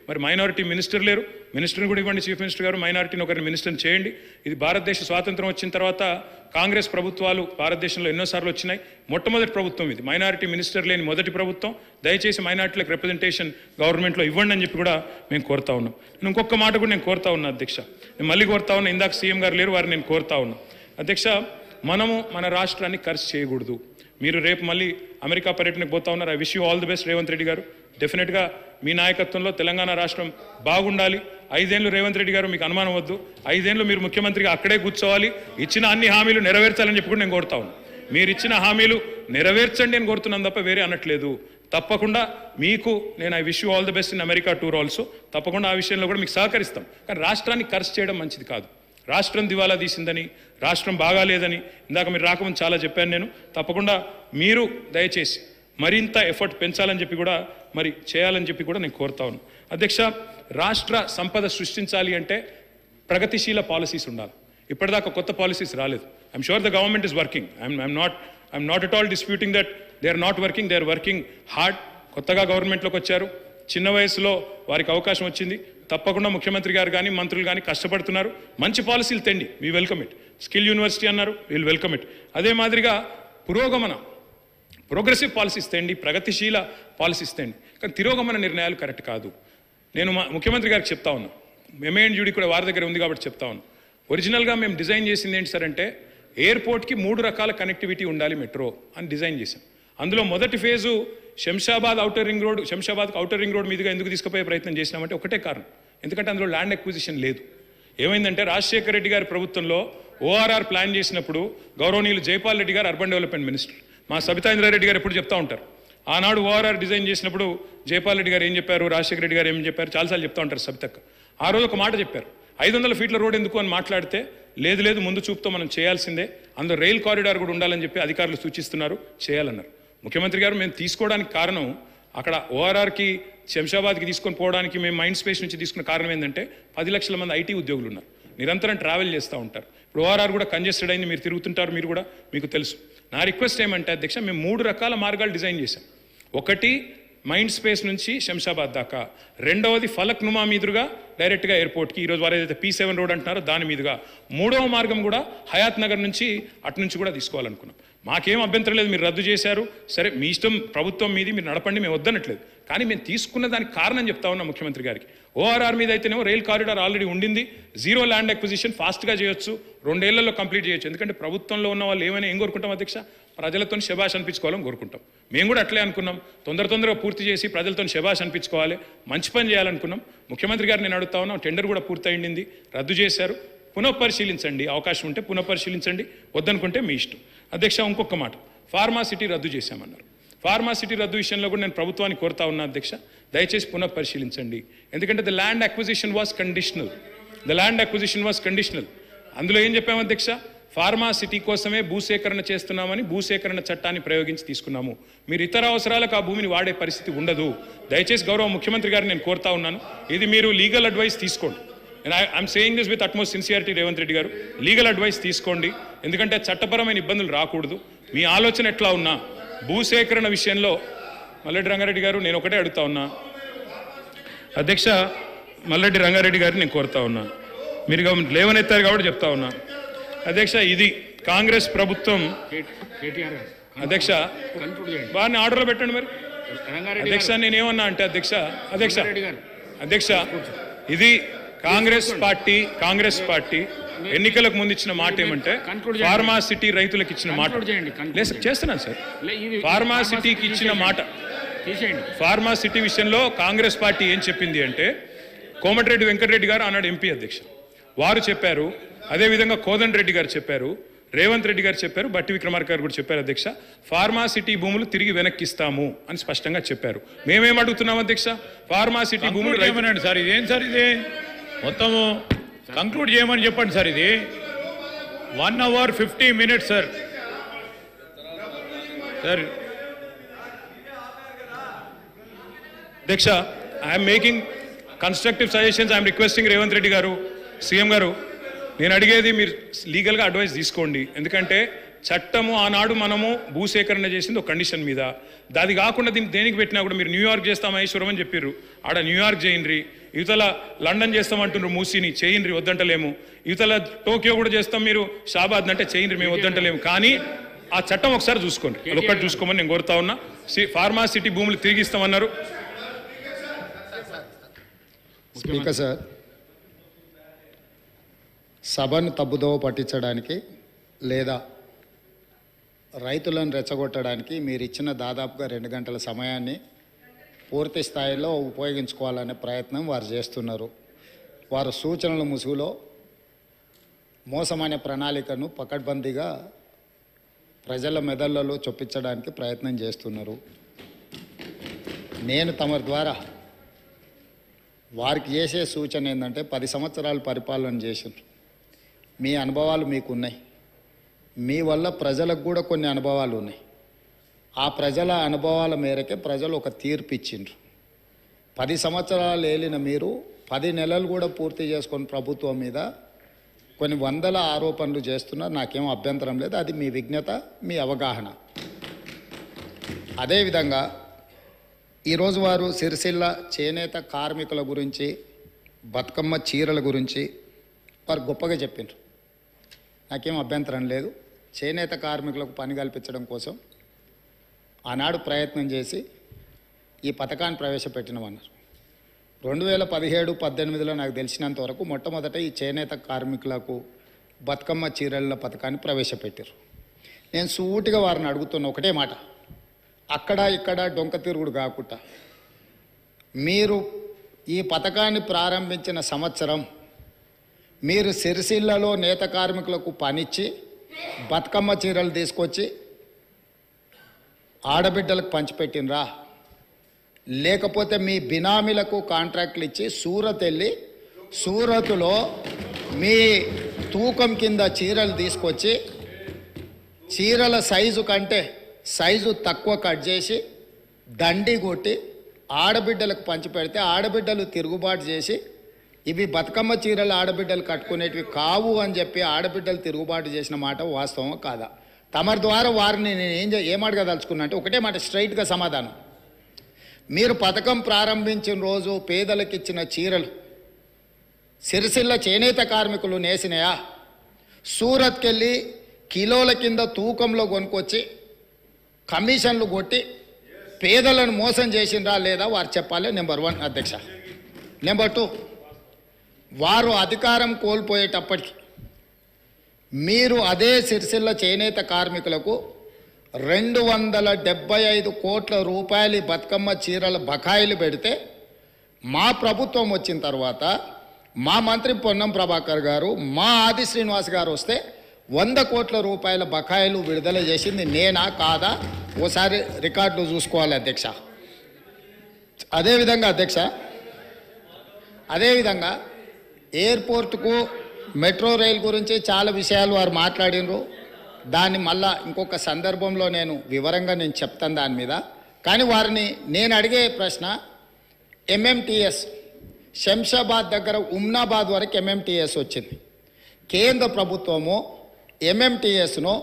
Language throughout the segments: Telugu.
మరి మైనారిటీ మినిస్టర్ లేరు, మినిస్టర్ని కూడా ఇవ్వండి చీఫ్ మినిస్టర్ గారు, మైనారిటీని ఒకరిని మినిస్టర్ని చేయండి. ఇది భారతదేశ స్వాతంత్రం వచ్చిన తర్వాత కాంగ్రెస్ ప్రభుత్వాలు భారతదేశంలో ఎన్నోసార్లు వచ్చినాయి, మొట్టమొదటి ప్రభుత్వం ఇది, మైనారిటీ మినిస్టర్ లేని మొదటి ప్రభుత్వం. దయచేసి మైనారిటీలకు రిప్రజెంటేషన్ గవర్నమెంట్లో ఇవ్వండి అని చెప్పి కూడా మేము కోరుతా ఉన్నాం. ఇంకొక మాట కూడా నేను కోరుతా ఉన్నా అధ్యక్ష, నేను మళ్ళీ కోరుతా ఉన్నా, ఇందాక సీఎం గారు లేరు, వారిని నేను కోరుతా ఉన్నా. అధ్యక్ష, మనము మన రాష్ట్రాన్ని ఖర్చు చేయకూడదు. మీరు రేపు మళ్ళీ అమెరికా పర్యటనకు పోతా ఉన్నారు. I wish you all the best Revanth Reddy గారు. డెఫినెట్గా మీ నాయకత్వంలో తెలంగాణ రాష్ట్రం బాగుండాలి. 5 ఏళ్ళు రేవంత్ రెడ్డి గారు, మీకు అనుమానం వద్దు, 5 ఏళ్ళు మీరు ముఖ్యమంత్రిగా అక్కడే కూర్చోవాలి, ఇచ్చిన అన్ని హామీలు నెరవేర్చాలని చెప్పి కూడా నేను కోరుతా ఉన్నాను. మీరు ఇచ్చిన హామీలు నెరవేర్చండి అని కోరుతున్నాను తప్ప వేరే అనట్లేదు. తప్పకుండా మీకు నేను I wish you all the best in America tour also. తప్పకుండా ఆ విషయంలో కూడా మీకు సహకరిస్తాం. కానీ రాష్ట్రాన్ని ఖర్చు చేయడం మంచిది కాదు. రాష్ట్రం దివాలా తీసిందని, రాష్ట్రం బాగాలేదని ఇందాక మీరు రాకముందు చాలా చెప్పాను నేను. తప్పకుండా మీరు దయచేసి మరింత ఎఫర్ట్ పెంచాలని చెప్పి కూడా, మరి చేయాలని చెప్పి కూడా నేను కోరుతా ఉన్నాను. అధ్యక్ష, రాష్ట్ర సంపద సృష్టించాలి అంటే ప్రగతిశీల పాలసీస్ ఉండాలి. ఇప్పటిదాకా కొత్త పాలసీస్ రాలేదు. I'm sure the government is working. I'm not at all disputing that they are not working, they are working hard. కొత్తగా గవర్నమెంట్లోకి వచ్చారు, చిన్న వయసులో వారికి అవకాశం వచ్చింది. తప్పకుండా ముఖ్యమంత్రి గారు కానీ మంత్రులు కానీ కష్టపడుతున్నారు. మంచి పాలసీలు తెండి, we welcome it. Skill university అన్నారు, వీల్ వెల్కమ్ ఇట్. అదే మాదిరిగా ప్రోగ్రెసివ్ పాలసీస్ తెండి, ప్రగతిశీల పాలసీస్ తెండి. కానీ తిరోగమన నిర్ణయాలు కరెక్ట్ కాదు. నేను ముఖ్యమంత్రి గారికి చెప్తా ఉన్నా, ఎంఏఎన్యూడి కూడా వారి దగ్గర ఉంది కాబట్టి చెప్తా ఉన్నా. ఒరిజినల్గా మేము డిజైన్ చేసింది ఏంటి సార్ అంటే, ఎయిర్పోర్ట్కి 3 రకాల కనెక్టివిటీ ఉండాలి మెట్రో అని డిజైన్ చేశాం. అందులో మొదటి phase Shamshabad outer ring road, శంషాబాద్కి ఔటర్ రింగ్ రోడ్ మీదుగా ఎందుకు తీసుకుపోయే ప్రయత్నం చేసినామంటే ఒకటే కారణం, ఎందుకంటే అందులో ల్యాండ్ ఎక్విజిషన్ లేదు. ఏమైందంటే రాజశేఖర రెడ్డి గారి ప్రభుత్వంలో ఓఆర్ఆర్ ప్లాన్ చేసినప్పుడు గౌరవనీయులు జైపాల్ రెడ్డి గారు అర్బన్ డెవలప్మెంట్ మినిస్టర్, మా సబితా ఇంద్రారెడ్డి గారు ఎప్పుడు చెప్తా ఉంటారు, ఆనాడు ఓఆర్ఆర్ డిజైన్ చేసినప్పుడు జైపాల్ రెడ్డి గారు ఏం చెప్పారు, రాజశేఖర రెడ్డి గారు ఏం చెప్పారు, చాలాసార్లు చెప్తా ఉంటారు సబితక్క. ఆ రోజు ఒక మాట చెప్పారు, 500 ఫీట్ల రోడ్ ఎందుకు అని మాట్లాడితే, లేదు ముందు చూపుతో మనం చేయాల్సిందే, అందులో రైల్ కారిడార్ కూడా ఉండాలని చెప్పి అధికారులు సూచిస్తున్నారు, చేయాలన్నారు. ముఖ్యమంత్రి గారు మేము తీసుకోవడానికి కారణం, అక్కడ ఓఆర్ఆర్కి శంషాబాద్కి తీసుకొని పోవడానికి మేము మైండ్ స్పేస్ నుంచి తీసుకున్న కారణం ఏంటంటే 10 లక్షల మంది ఐటీ ఉద్యోగులు ఉన్నారు, నిరంతరం ట్రావెల్ చేస్తూ ఉంటారు. ఇప్పుడు ఓఆర్ఆర్ కూడా కంజెస్టెడ్ అయింది, మీరు తిరుగుతుంటారు, మీరు కూడా మీకు తెలుసు. నా రిక్వెస్ట్ ఏమంటే అధ్యక్ష, మేము 3 రకాల మార్గాలు డిజైన్ చేశాం. ఒకటి మైండ్ స్పేస్ నుంచి శంషాబాద్ దాకా, రెండవది ఫలక్ నుమా మీదుగా డైరెక్ట్గా ఎయిర్పోర్ట్కి, ఈరోజు వారు ఏదైతే P7 రోడ్ అంటున్నారో దాని మీదుగా, మూడవ మార్గం కూడా హయాత్ నగర్ నుంచి అటు నుంచి కూడా తీసుకోవాలనుకున్నాం. మాకేం అభ్యంతరం లేదు, మీరు రద్దు చేశారు, సరే మీ ఇష్టం, ప్రభుత్వం మీది, మీరు నడపండి, మేము వద్దనట్లేదు. కానీ మేము తీసుకున్న దానికి కారణం చెప్తా ఉన్నాం ముఖ్యమంత్రి గారికి. ఓఆర్ఆర్ మీద అయితేనేమో రైల్ కారిడార్ ఆల్రెడీ ఉండింది, 0 ల్యాండ్ అక్విజిషన్ ఫాస్ట్గా చేయొచ్చు, 2 ఏళ్లలో కంప్లీట్ చేయొచ్చు. ఎందుకంటే ప్రభుత్వంలో ఉన్న వాళ్ళు ఏం కోరుకుంటాం అధ్యక్ష, ప్రజలతో శబాష్ అనిపించుకోవాలని కోరుకుంటాం. మేము కూడా అట్లే అనుకున్నాం, తొందరగా పూర్తి చేసి ప్రజలతో శబాష్ అనిపించుకోవాలి, మంచి పని చేయాలనుకున్నాం. ముఖ్యమంత్రి గారు నేను అడుగుతా ఉన్నాం, టెండర్ కూడా పూర్తయింది, రద్దు చేశారు, పునఃపరిశీలించండి, అవకాశం ఉంటే పునఃపరిశీలించండి, వద్దనుకుంటే మీ ఇష్టం. అధ్యక్ష, ఇంకొక మాట, ఫార్మాసిటీ రద్దు చేశామన్నారు. ఫార్మాసిటీ రద్దు విషయంలో కూడా నేను ప్రభుత్వాన్ని కోరుతా ఉన్నా అధ్యక్ష, దయచేసి పునఃపరిశీలించండి. ఎందుకంటే the land acquisition was conditional. అందులో ఏం చెప్పాము అధ్యక్ష, ఫార్మాసిటీ కోసమే భూసేకరణ చేస్తున్నామని భూసేకరణ చట్టాన్ని ప్రయోగించి తీసుకున్నాము. మీరు ఇతర అవసరాలకు ఆ భూమిని వాడే పరిస్థితి ఉండదు. దయచేసి గౌరవ ముఖ్యమంత్రి గారిని నేను కోరుతా ఉన్నాను, ఇది మీరు లీగల్ అడ్వైస్ తీసుకోండి. I'm saying this with utmost sincerity Revanth Reddy గారు, లీగల్ అడ్వైస్ తీసుకోండి, ఎందుకంటే చట్టపరమైన ఇబ్బందులు రాకూడదు. మీ ఆలోచన ఎట్లా ఉన్నా భూసేకరణ విషయంలో మల్లెడ్డి రంగారెడ్డి గారు, నేను ఒకటే అడుగుతా ఉన్నా అధ్యక్ష, మల్లెడ్డి రంగారెడ్డి గారిని నేను కోరుతా ఉన్నా, మీరు లేవనెత్తారు కాబట్టి చెప్తా ఉన్నా అధ్యక్ష, ఇది కాంగ్రెస్ ప్రభుత్వం. అధ్యక్ష, వారిని ఆర్డర్లో పెట్టండి మరి. అధ్యక్ష, నేనేమన్నా అంటే అధ్యక్ష ఇది కాంగ్రెస్ పార్టీ ఎన్నికలకు ముందు ఇచ్చిన మాట ఏమంటే, ఫార్మాసిటీ రైతులకు ఇచ్చిన మాట చేస్తున్నాను సార్. ఫార్మాసిటీకి ఇచ్చిన మాట, ఫార్మాసిటీ విషయంలో కాంగ్రెస్ పార్టీ ఏం చెప్పింది అంటే, కోమటిరెడ్డి వెంకటరెడ్డి గారు ఆనాడు ఎంపీ అధ్యక్ష, వారు చెప్పారు, అదేవిధంగా కోదండ రెడ్డి గారు చెప్పారు, రేవంత్ రెడ్డి గారు చెప్పారు, బట్టి విక్రమార్క గారు కూడా చెప్పారు అధ్యక్ష, ఫార్మాసిటీ భూములు తిరిగి వెనక్కిస్తాము అని స్పష్టంగా చెప్పారు. మేమేం అడుగుతున్నాం అధ్యక్ష, ఫార్మాసిటీ భూములు ఏమనండి సార్, ఇదేం సార్, ఇది మొత్తము కంక్లూడ్ చేయమని చెప్పండి సార్. ఇది 1 hour 50 minutes సార్. అధ్యక్ష, I'm making constructive suggestions, I'm requesting Revanth Reddy గారు, సీఎం గారు, నేను అడిగేది మీరు లీగల్గా అడ్వైస్ తీసుకోండి. ఎందుకంటే చట్టము ఆనాడు మనము భూసేకరణ చేసింది ఒక కండిషన్ మీద. అది కాకుండా దీన్ని దేనికి పెట్టినా కూడా మీరు న్యూయార్క్ చేస్తాం మహేశ్వరం అని చెప్పారు. ఆడ న్యూయార్క్ చేయండి, యువతల లండన్ చేస్తామంటున్నారు, మూసీని చేయండి వద్దంటలేము. యువతల టోక్యో కూడా చేస్తాం, మీరు షాబాద్ అంటే చేయండి, మేము వద్దంటలేము. కానీ ఆ చట్టం ఒకసారి చూసుకోండి, అదొక్కటి చూసుకోమని నేను కోరుతా ఉన్నా. ఫార్మా సిటీ భూములు తిరిగి ఇస్తామన్నారు. స్పీకర్ సార్, సభను తప్పుదోవ పట్టించడానికి లేదా రైతులను రెచ్చగొట్టడానికి మీరు ఇచ్చిన దాదాపుగా 2 గంటల సమయాన్ని పూర్తి స్థాయిలో ఉపయోగించుకోవాలనే ప్రయత్నం వారు చేస్తున్నారు. వారు సూచనల ముసుగులో మోసమనే ప్రణాళికను పకడ్బందీగా ప్రజల మెదళ్లలో చొప్పించడానికి ప్రయత్నం చేస్తున్నారు. నేను తమ ద్వారా వారికి చేసే సూచన ఏంటంటే 10 సంవత్సరాలు పరిపాలన చేసిండ్రు, మీ అనుభవాలు మీకున్నాయి, మీ వల్ల ప్రజలకు కూడా కొన్ని అనుభవాలు ఉన్నాయి. ఆ ప్రజల అనుభవాల మేరకే ప్రజలు ఒక తీర్పు ఇచ్చిండ్రు. 10 సంవత్సరాలు ఏలిన మీరు 10 నెలలు కూడా పూర్తి చేసుకొని ప్రభుత్వం మీద కొన్ని వందల ఆరోపణలు చేస్తున్నారు. నాకేం అభ్యంతరం లేదు, అది మీ విజ్ఞత, మీ అవగాహన. అదేవిధంగా ఈరోజు వారు సిరిసిల్ల చేనేత కార్మికుల గురించి, బతుకమ్మ చీరల గురించి వారు గొప్పగా చెప్పిండ్రు. నాకేం అభ్యంతరం లేదు. చేనేత కార్మికులకు పని కల్పించడం కోసం ఆనాడు ప్రయత్నం చేసి ఈ పథకాన్ని ప్రవేశపెట్టినామన్నారు. 2017-18లో నాకు తెలిసినంత వరకు మొట్టమొదట ఈ చేనేత కార్మికులకు బతుకమ్మ చీరల పథకాన్ని ప్రవేశపెట్టారు. నేను సూటిగా వారిని అడుగుతున్న ఒకటే మాట, అక్కడ ఇక్కడ డొంక తిరుగుడు కాకుండా మీరు ఈ పథకాన్ని ప్రారంభించిన సంవత్సరం మీరు సిరిసిల్లలో నేత కార్మికులకు పనిచ్చి బతుకమ్మ చీరలు తీసుకొచ్చి ఆడబిడ్డలకు పంచిపెట్టినరా, లేకపోతే మీ బినామీలకు కాంట్రాక్ట్లు ఇచ్చి సూరత్ వెళ్ళి సూరత్లో మీ తూకం కింద చీరలు తీసుకొచ్చి చీరల సైజు కంటే సైజు తక్కువ కట్ చేసి దండి కొట్టి ఆడబిడ్డలకు పంచిపెడితే ఆడబిడ్డలు తిరుగుబాటు చేసి ఇవి బతుకమ్మ చీరలు ఆడబిడ్డలు కట్టుకునేటివి కావు అని చెప్పి ఆడబిడ్డలు తిరుగుబాటు చేసిన మాట వాస్తవం కాదా? తమరి ద్వారా వారిని నేను ఏమడగదలుచుకున్నా అంటే ఒకటే మాట, స్ట్రైట్గా సమాధానం. మీరు పథకం ప్రారంభించిన రోజు పేదలకు ఇచ్చిన చీరలు సిరిసిల్ల చేనేత కార్మికులు నేసినాయా? సూరత్కి వెళ్ళి కిలోల కింద తూకంలో కొనుక్కొచ్చి కమిషన్లు కొట్టి పేదలను మోసం చేసిండ్రా లేదా వారు చెప్పాలి. నెంబర్ 1 అధ్యక్ష. నెంబర్ 2, వారు అధికారం కోల్పోయేటప్పటికి మీరు అదే సిరిసిల్ల చేనేత కార్మికులకు 275 కోట్ల రూపాయలు బతుకమ్మ చీరల బకాయిలు పెడితే మా ప్రభుత్వం వచ్చిన తర్వాత మా మంత్రి పొన్నం ప్రభాకర్ గారు, మా ఆది శ్రీనివాస్ గారు వస్తే 100 కోట్ల రూపాయల బకాయిలు విడుదల చేసింది నేనా కాదా? ఓసారి రికార్డులు చూసుకోవాలి అధ్యక్ష. అదేవిధంగా అధ్యక్ష, అదేవిధంగా ఎయిర్పోర్టుకు మెట్రో రైల్ గురించి చాలా విషయాలు వారు మాట్లాడినరు. దాన్ని మళ్ళా ఇంకొక సందర్భంలో నేను వివరంగా చెప్తాను దాని మీద. కానీ వారిని నేను అడిగే ప్రశ్న, ఎంఎంటీఎస్ శంషాబాద్ దగ్గర ఉమ్నాబాద్ వరకు ఎంఎంటీఎస్ వచ్చింది. కేంద్ర ప్రభుత్వము ఎంఎంటీఎస్ను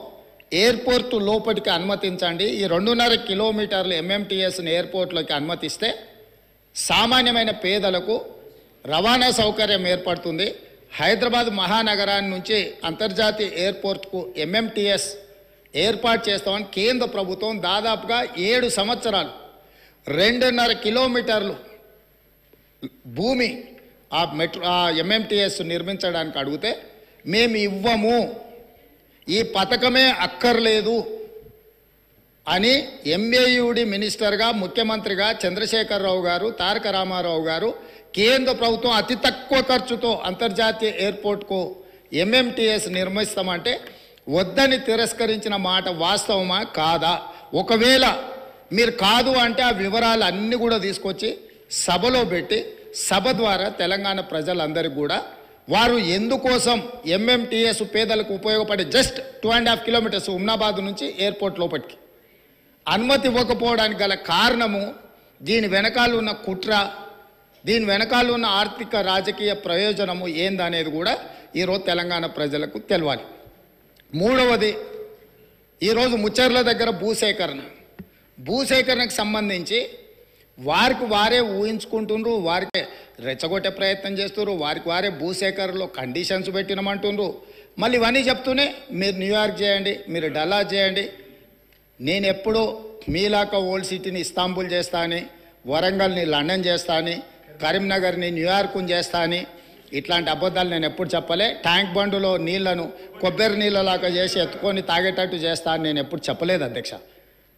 ఎయిర్పోర్టు లోపలికి అనుమతించండి, ఈ 2.5 కిలోమీటర్లు ఎంఎంటీఎస్ను ఎయిర్పోర్ట్లోకి అనుమతిస్తే సామాన్యమైన పేదలకు రవాణా సౌకర్యం ఏర్పడుతుంది. హైదరాబాద్ మహానగరాన్ని నుంచి అంతర్జాతీయ ఎయిర్పోర్ట్కు ఎంఎంటీఎస్ ఏర్పాటు చేస్తామని కేంద్ర ప్రభుత్వం దాదాపుగా 7 సంవత్సరాలు 2.5 కిలోమీటర్లు భూమి ఆ ఎంఎంటీఎస్ నిర్మించడానికి అడిగితే మేము ఇవ్వము, ఈ పథకమే అక్కర్లేదు అని ఎంఏయుడి మినిస్టర్గా ముఖ్యమంత్రిగా చంద్రశేఖరరావు గారు, తారక రామారావు గారు కేంద్ర ప్రభుత్వం అతి తక్కువ ఖర్చుతో అంతర్జాతీయ ఎయిర్పోర్ట్కు ఎంఎంటీఎస్ నిర్మిస్తామంటే వద్దని తిరస్కరించిన మాట వాస్తవమా కాదా? ఒకవేళ మీరు కాదు అంటే ఆ వివరాలు అన్నీ కూడా తీసుకొచ్చి సభలో పెట్టి సభ ద్వారా తెలంగాణ ప్రజలందరికీ కూడా వారు ఎందుకోసం ఎంఎంటీఎస్ పేదలకు ఉపయోగపడే జస్ట్ 2.5 కిలోమీటర్స్ ఉమ్నాబాద్ నుంచి ఎయిర్పోర్ట్ లోపలికి అనుమతి ఇవ్వకపోవడానికి గల కారణము, దీని వెనకాల ఉన్న కుట్ర, దీని వెనకాల ఉన్న ఆర్థిక రాజకీయ ప్రయోజనము ఏందనేది కూడా ఈరోజు తెలంగాణ ప్రజలకు తెలవాలి. మూడవది, ఈరోజు ముచ్చర్ల దగ్గర భూసేకరణకు సంబంధించి వారికి వారే ఊహించుకుంటుండ్రు, వారికి రెచ్చగొట్టే ప్రయత్నం చేస్తున్నారు, వారికి వారే భూసేకరణలో కండిషన్స్ పెట్టినమంటుండ్రు. మళ్ళీ ఇవన్నీ చెప్తూనే మీరు న్యూయార్క్ చేయండి, మీరు డల్లాస్ చేయండి, నేను ఎప్పుడూ మీలాక ఓల్డ్ సిటీని ఇస్తాంబుల్ చేస్తా అని, వరంగల్ని లండన్ చేస్తా అని, కరీంనగర్ని న్యూయార్క్ని చేస్తా అని ఇట్లాంటి అబద్ధాలు నేను ఎప్పుడు చెప్పలే. ట్యాంక్ బండులో నీళ్లను కొబ్బరి నీళ్ళలాగా చేసి ఎత్తుకొని తాగేటట్టు చేస్తా అని నేను ఎప్పుడు చెప్పలేదు అధ్యక్ష.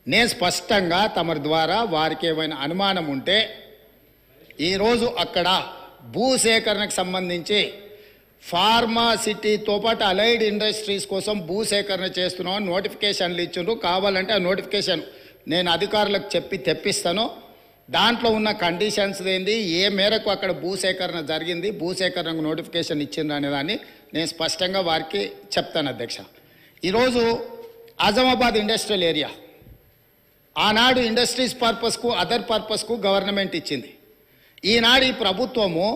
నేను స్పష్టంగా తమరి ద్వారా వారికి ఏమైనా అనుమానం ఉంటే ఈరోజు అక్కడ భూసేకరణకు సంబంధించి ఫార్మాసిటీతో పాటు అలైడ్ ఇండస్ట్రీస్ కోసం భూసేకరణ చేస్తున్నామని నోటిఫికేషన్లు ఇచ్చిండ్రు. కావాలంటే ఆ నోటిఫికేషన్ నేను అధికారులకు చెప్పి తెప్పిస్తాను. దాంట్లో ఉన్న కండిషన్స్ ఏంది, ఏ మేరకు అక్కడ భూసేకరణ జరిగింది, భూసేకరణకు నోటిఫికేషన్ ఇచ్చిండ్రు అనేదాన్ని నేను స్పష్టంగా వారికి చెప్తాను అధ్యక్ష. ఈరోజు ఆజమాబాద్ ఇండస్ట్రియల్ ఏరియా ఆనాడు ఇండస్ట్రీస్ పర్పస్కు అదర్ పర్పస్కు గవర్నమెంట్ ఇచ్చింది. ఈనాడు ఈ ప్రభుత్వము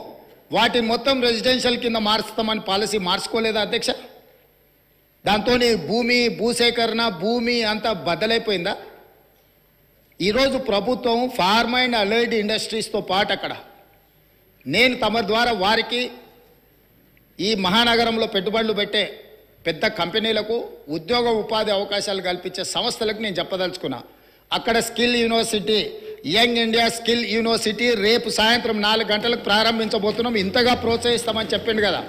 వాటిని మొత్తం రెసిడెన్షియల్ కింద మార్చుతామని పాలసీ మార్చుకోలేదా అధ్యక్ష? దాంతో భూసేకరణ భూమి అంతా బద్దలైపోయిందా? ఈరోజు ప్రభుత్వం ఫార్మా అండ్ అలైడ్ ఇండస్ట్రీస్తో పాటు అక్కడ నేను తమ ద్వారా వారికి ఈ మహానగరంలో పెట్టుబడులు పెట్టే పెద్ద కంపెనీలకు ఉద్యోగ ఉపాధి అవకాశాలు కల్పించే సంస్థలకు నేను చెప్పదలుచుకున్నా. అక్కడ skill university, young India skill university రేపు సాయంత్రం 4 గంటలకు ప్రారంభించబోతున్నాం. ఇంతగా ప్రోత్సహిస్తామని చెప్పిండు కదా.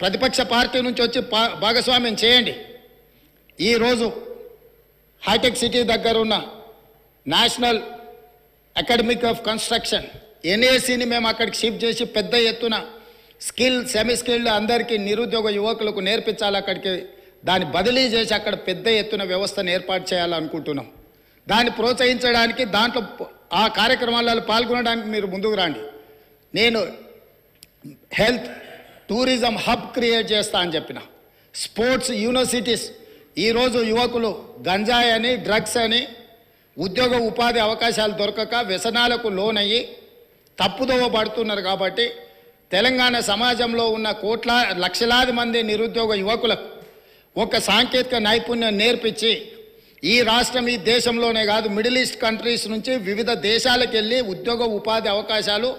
ప్రతిపక్ష పార్టీ నుంచి వచ్చి భాగస్వామ్యం చేయండి. ఈరోజు హైటెక్ సిటీ దగ్గర ఉన్న నేషనల్ అకాడమిక్ ఆఫ్ కన్స్ట్రక్షన్ ఎన్ఏసిని మేము అక్కడికి షిఫ్ట్ చేసి పెద్ద ఎత్తున స్కిల్ సెమీ స్కిల్డ్ అందరికీ నిరుద్యోగ యువకులకు నేర్పించాలి. అక్కడికి దాన్ని బదిలీ చేసి అక్కడ పెద్ద ఎత్తున వ్యవస్థను ఏర్పాటు చేయాలనుకుంటున్నాం. దాన్ని ప్రోత్సహించడానికి దాంట్లో ఆ కార్యక్రమాలలో పాల్గొనడానికి మీరు ముందుకు రండి. నేను హెల్త్ టూరిజం హబ్ క్రియేట్ చేస్తా అని చెప్పిన. స్పోర్ట్స్ యూనివర్సిటీస్, ఈరోజు యువకులు గంజాయి అని డ్రగ్స్ అని ఉద్యోగ ఉపాధి అవకాశాలు దొరకక వ్యసనాలకు లోనయ్యి తప్పుదోవ పడుతున్నారు. కాబట్టి తెలంగాణ సమాజంలో ఉన్న లక్షలాది మంది నిరుద్యోగ యువకులకు ఒక సాంకేతిక నైపుణ్యం నేర్పించి ఈ రాష్ట్రం ఈ దేశంలోనే కాదు మిడిల్ ఈస్ట్ కంట్రీస్ నుంచి వివిధ దేశాలకు వెళ్ళి ఉద్యోగ ఉపాధి అవకాశాలు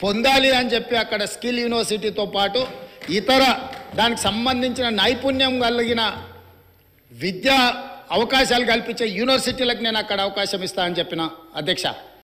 పొందాలి అని చెప్పి అక్కడ స్కిల్ యూనివర్సిటీతో పాటు ఇతర దానికి సంబంధించిన నైపుణ్యం కలిగిన విద్యా అవకాశాలు కల్పించే యూనివర్సిటీలకు నేను అక్కడ అవకాశం ఇస్తా అని చెప్పిన అధ్యక్ష.